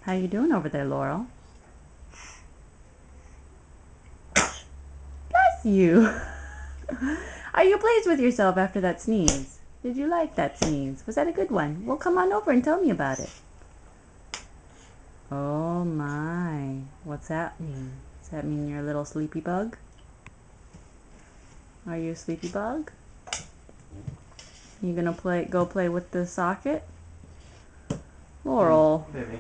How you doing over there, Laurel? Bless you. Are you pleased with yourself after that sneeze? Did you like that sneeze? Was that a good one? Well, come on over and tell me about it. Oh my. What's that mean? Does that mean you're a little sleepy bug? Are you a sleepy bug? You gonna go play with the socket? Laurel. Baby.